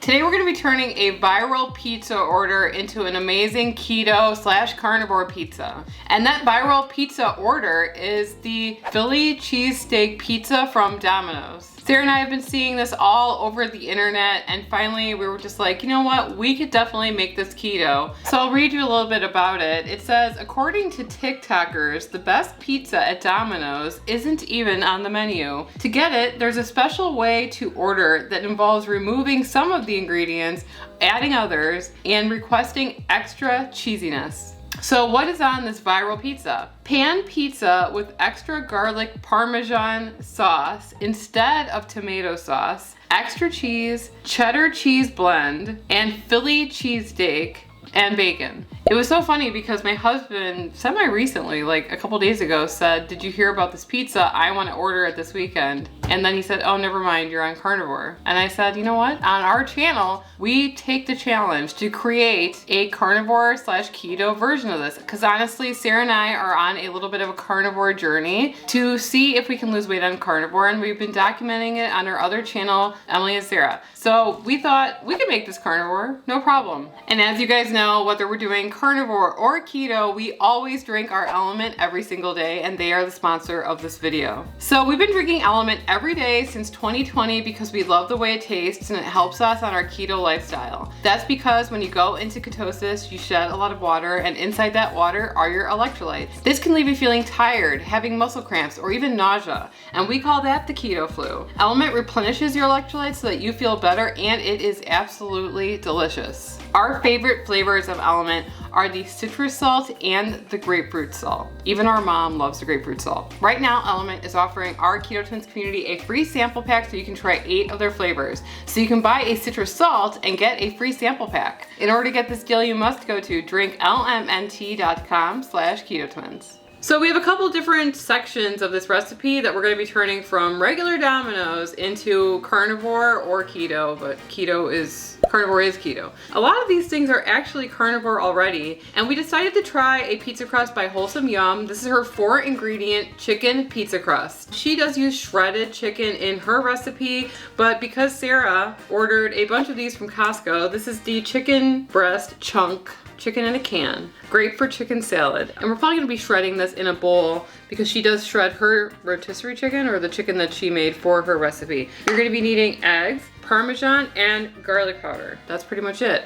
Today we're going to be turning a viral pizza order into an amazing keto / carnivore pizza. And that viral pizza order is the Philly cheesesteak pizza from Domino's. Sarah and I have been seeing this all over the internet, and finally we were just like, you know what, we could definitely make this keto. So I'll read you a little bit about it. It says, according to TikTokers, the best pizza at Domino's isn't even on the menu. To get it, there's a special way to order that involves removing some of the ingredients, adding others, and requesting extra cheesiness. So what is on this viral pizza? Pan pizza with extra garlic Parmesan sauce instead of tomato sauce, extra cheese, cheddar cheese blend, and Philly cheesesteak and bacon. It was so funny because my husband semi-recently, like a couple days ago, said, did you hear about this pizza? I want to order it this weekend. And then he said, oh, never mind, you're on Carnivore. And I said, you know what? On our channel, we take the challenge to create a carnivore / keto version of this. Because honestly, Sarah and I are on a little bit of a carnivore journey to see if we can lose weight on carnivore. And we've been documenting it on our other channel, Emily and Sarah. So we thought we could make this carnivore, no problem. And as you guys know, whether we're doing carnivore or keto, we always drink our Element every single day, and they are the sponsor of this video. So we've been drinking Element every day since 2020 because we love the way it tastes and it helps us on our keto lifestyle. That's because when you go into ketosis, you shed a lot of water, and inside that water are your electrolytes. This can leave you feeling tired, having muscle cramps, or even nausea, and we call that the keto flu. Element replenishes your electrolytes so that you feel better, and it is absolutely delicious. Our favorite flavors of Element are the citrus salt and the grapefruit salt. Even our mom loves the grapefruit salt. Right now, Element is offering our Keto Twins community a free sample pack so you can try 8 of their flavors. So you can buy a citrus salt and get a free sample pack. In order to get this deal, you must go to drinklmnt.com/ketotwins. So we have a couple different sections of this recipe that we're going to be turning from regular Domino's into carnivore or keto, but carnivore is keto. A lot of these things are actually carnivore already, and we decided to try a pizza crust by Wholesome Yum. This is her 4-ingredient chicken pizza crust. She does use shredded chicken in her recipe, but because Sarah ordered a bunch of these from Costco, this is the chicken breast chunk chicken in a can. Great for chicken salad. And we're probably gonna be shredding this in a bowl because she does shred her rotisserie chicken, or the chicken that she made for her recipe. You're gonna be needing eggs, Parmesan, and garlic powder. That's pretty much it.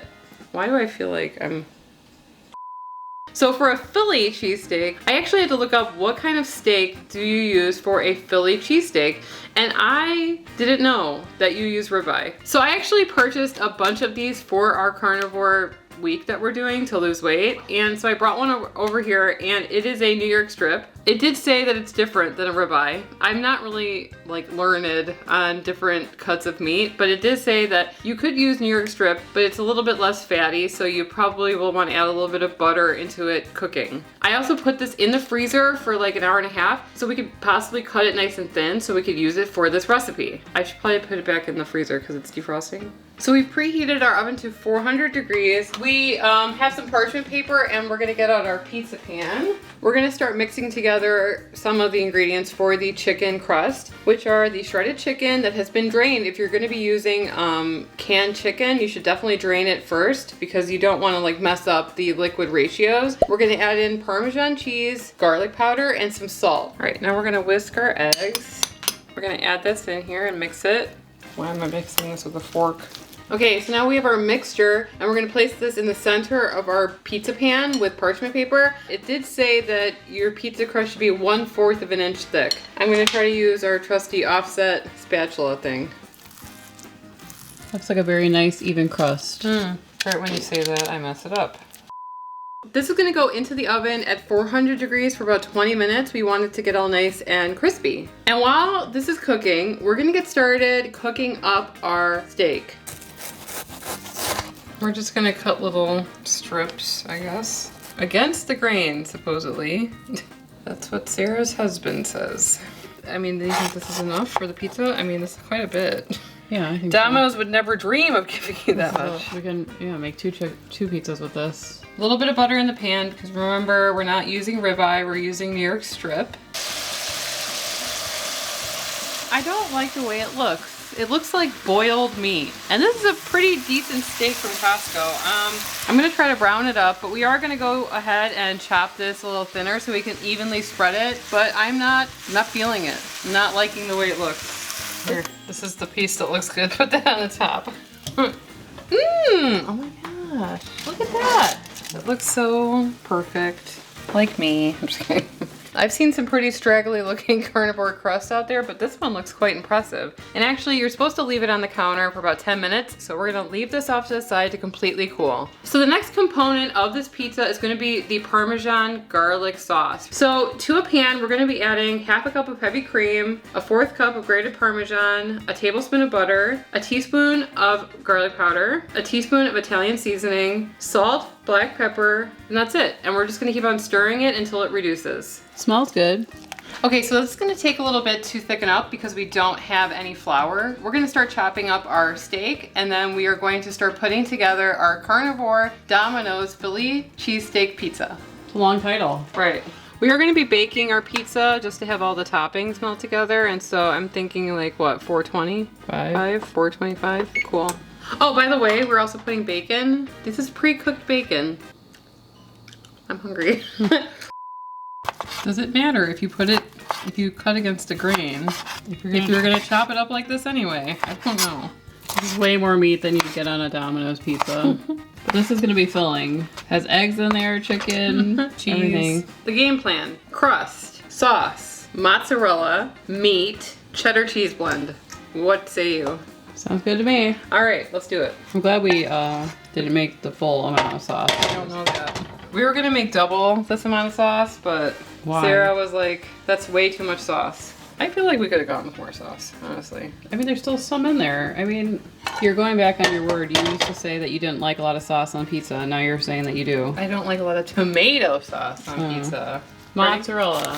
Why do I feel like I'm... So for a Philly cheesesteak, I actually had to look up what kind of steak do you use for a Philly cheesesteak, and I didn't know that you use ribeye. So I actually purchased a bunch of these for our carnivore week that we're doing to lose weight, and so I brought one over here, and it is a New York strip. It did say that it's different than a ribeye. I'm not really like learned on different cuts of meat, but it did say that you could use New York strip, but it's a little bit less fatty, so you probably will want to add a little bit of butter into it cooking. I also put this in the freezer for like an hour and a half, so we could possibly cut it nice and thin so we could use it for this recipe. I should probably put it back in the freezer because it's defrosting. So we've preheated our oven to 400 degrees. We have some parchment paper, and we're gonna get out our pizza pan. We're gonna start mixing together some of the ingredients for the chicken crust, which are the shredded chicken that has been drained. If you're gonna be using canned chicken, you should definitely drain it first because you don't wanna like mess up the liquid ratios. We're gonna add in Parmesan cheese, garlic powder, and some salt. All right, now we're gonna whisk our eggs. We're gonna add this in here and mix it. Why am I mixing this with a fork? Okay, so now we have our mixture, and we're gonna place this in the center of our pizza pan with parchment paper. It did say that your pizza crust should be 1/4 of an inch thick. I'm gonna try to use our trusty offset spatula thing. Looks like a very nice even crust. Right when you say that, I mess it up. This is gonna go into the oven at 400 degrees for about 20 minutes. We want it to get all nice and crispy. And while this is cooking, we're gonna get started cooking up our steak. We're just gonna cut little strips, I guess. Against the grain, supposedly. That's what Sarah's husband says. I mean, do you think this is enough for the pizza? I mean, this is quite a bit. Yeah, I think Domino's would never dream of giving you that much. We can, make two pizzas with this. A little bit of butter in the pan, because remember, we're not using ribeye, we're using New York strip. I don't like the way it looks. It looks like boiled meat. And this is a pretty decent steak from Costco. I'm gonna try to brown it up, but we are gonna go ahead and chop this a little thinner so we can evenly spread it. But I'm not feeling it. I'm not liking the way it looks. Here, this is the piece that looks good. Put that on the top. Oh my gosh, look at that. It looks so perfect. Like me. I'm just kidding. I've seen some pretty straggly looking carnivore crust out there, but this one looks quite impressive. And actually, you're supposed to leave it on the counter for about 10 minutes, so we're gonna leave this off to the side to completely cool. So the next component of this pizza is gonna be the Parmesan garlic sauce. So to a pan, we're gonna be adding half a cup of heavy cream, a 1/4 cup of grated Parmesan, a tablespoon of butter, a teaspoon of garlic powder, a teaspoon of Italian seasoning, salt, black pepper, and that's it. And we're just gonna keep on stirring it until it reduces. Smells good. Okay, so this is gonna take a little bit to thicken up because we don't have any flour. We're gonna start chopping up our steak, and then we are going to start putting together our Carnivore Domino's Philly cheesesteak pizza. It's a long title. Right. We are gonna be baking our pizza just to have all the toppings melt together, and so I'm thinking like what, 425? 425, cool. Oh, by the way, we're also putting bacon. This is pre-cooked bacon. I'm hungry. Does it matter if you cut against a grain? If you're gonna chop it up like this anyway? I don't know. This is way more meat than you get on a Domino's pizza. But this is gonna be filling. Has eggs in there, chicken, cheese. Everything. The game plan: crust, sauce, mozzarella, meat, cheddar cheese blend. What say you? Sounds good to me. All right, let's do it. I'm glad we didn't make the full amount of sauce. I don't know that. We were gonna make double this amount of sauce, but why? Sarah was like, that's way too much sauce. I feel like we could have gone with more sauce, honestly. I mean, there's still some in there. I mean, you're going back on your word. You used to say that you didn't like a lot of sauce on pizza, and now you're saying that you do. I don't like a lot of tomato sauce on pizza. Mozzarella.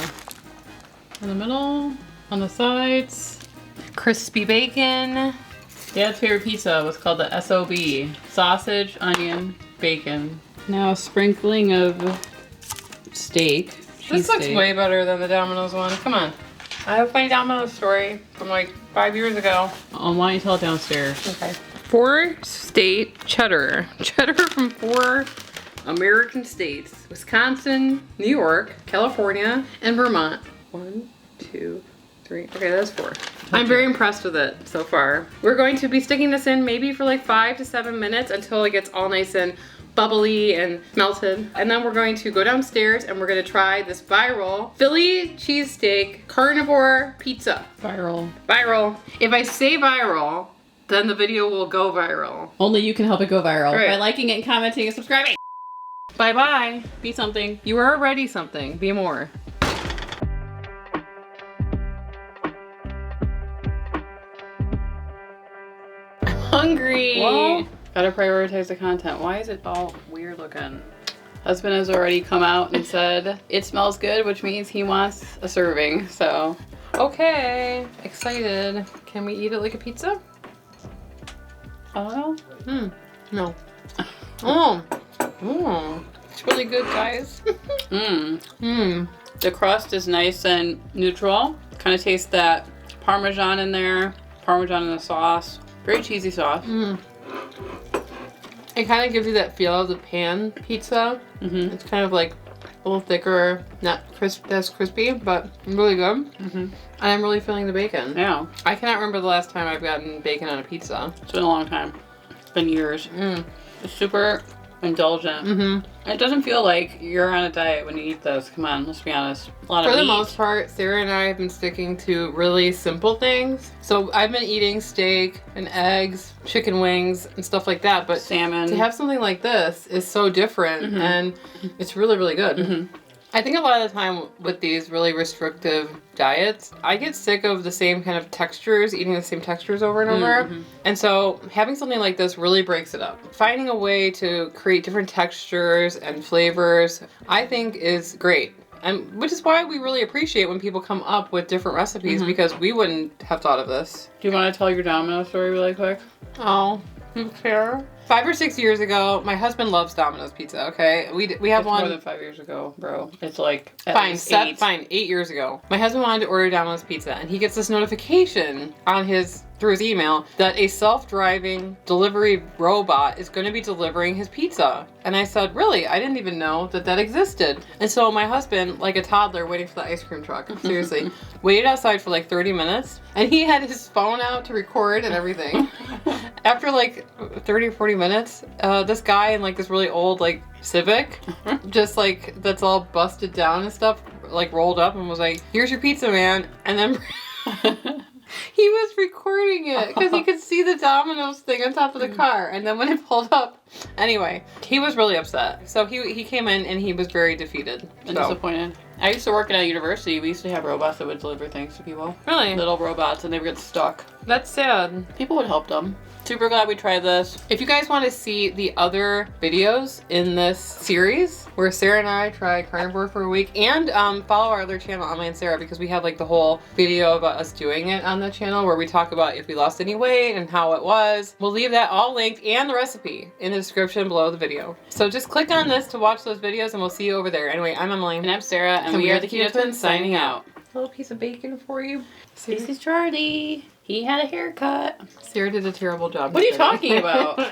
In the middle, on the sides. Crispy bacon. Dad's favorite pizza was called the SOB. Sausage, onion, bacon. Now a sprinkling of steak. This looks way better than the Domino's one. Come on. I have a funny Domino's story from like 5 years ago. Oh, why don't you tell it downstairs? Okay. 4 state cheddar. Cheddar from 4 American states. Wisconsin, New York, California, and Vermont. 1, 2, 3. Okay, that's 4. I'm very impressed with it so far. We're going to be sticking this in maybe for like 5 to 7 minutes until it gets all nice and bubbly and melted. And then we're going to go downstairs and we're gonna try this viral Philly cheesesteak carnivore pizza. Viral. Viral. If I say viral, then the video will go viral. Only you can help it go viral. Right. By liking it, commenting, and subscribing. Bye-bye. Be something. You are already something. Be more. I'm hungry. Well, gotta prioritize the content. Why is it all weird looking? Husband has already come out and said it smells good, which means he wants a serving, so. Okay, excited. Can we eat it like a pizza? Oh, No. Oh. It's really good, guys. The crust is nice and neutral. Kind of taste that Parmesan in there. Parmesan in the sauce. Very cheesy sauce. It kind of gives you that feel of the pan pizza. It's kind of like a little thicker, not as crispy, but really good. And I'm really feeling the bacon. Yeah. I cannot remember the last time I've gotten bacon on a pizza. It's been a long time. It's been years. It's super indulgent. It doesn't feel like you're on a diet when you eat this. Come on, let's be honest. A lot of For the meat. most part, Sarah and I have been sticking to really simple things. So I've been eating steak and eggs, chicken wings, and stuff like that. But salmon. to have something like this is so different, and it's really, really good. I think a lot of the time with these really restrictive diets, I get sick of the same kind of textures, eating the same textures over and over. And so having something like this really breaks it up. Finding a way to create different textures and flavors, I think is great. And which is why we really appreciate when people come up with different recipes, because we wouldn't have thought of this. Do you want to tell your Domino story really quick? Oh, you care? 5 or 6 years ago, my husband loves Domino's pizza, okay? We have It's one. more than 5 years ago, bro. It's like at Fine, least 8. fine, 8 years ago. My husband wanted to order Domino's pizza, and he gets this notification on through his email that a self-driving delivery robot is going to be delivering his pizza. And I said, really? I didn't even know that existed. And so my husband, like a toddler waiting for the ice cream truck, seriously, waited outside for like 30 minutes, and he had his phone out to record and everything. After like 30 or 40 minutes, this guy in like this really old like Civic, just like that's all busted down and stuff, like rolled up and was like, here's your pizza, man. And then he was recording it because he could see the Domino's thing on top of the car. And then when it pulled up, anyway, he was really upset. So he came in and he was very defeated. And disappointed. I used to work at a university. We used to have robots that would deliver things to people. Really? Little robots, and they would get stuck. That's sad. People would help them. Super glad we tried this. If you guys want to see the other videos in this series where Sarah and I try carnivore for a week, and follow our other channel, Emily and Sarah, because we have like the whole video about us doing it on the channel where we talk about if we lost any weight and how it was. We'll leave that all linked and the recipe in the description below the video. So just click on this to watch those videos and we'll see you over there. Anyway, I'm Emily. And I'm Sarah, and we are the Keto Twins signing out. A little piece of bacon for you. This is Charlie. He had a haircut. Sarah did a terrible job. What are you talking about?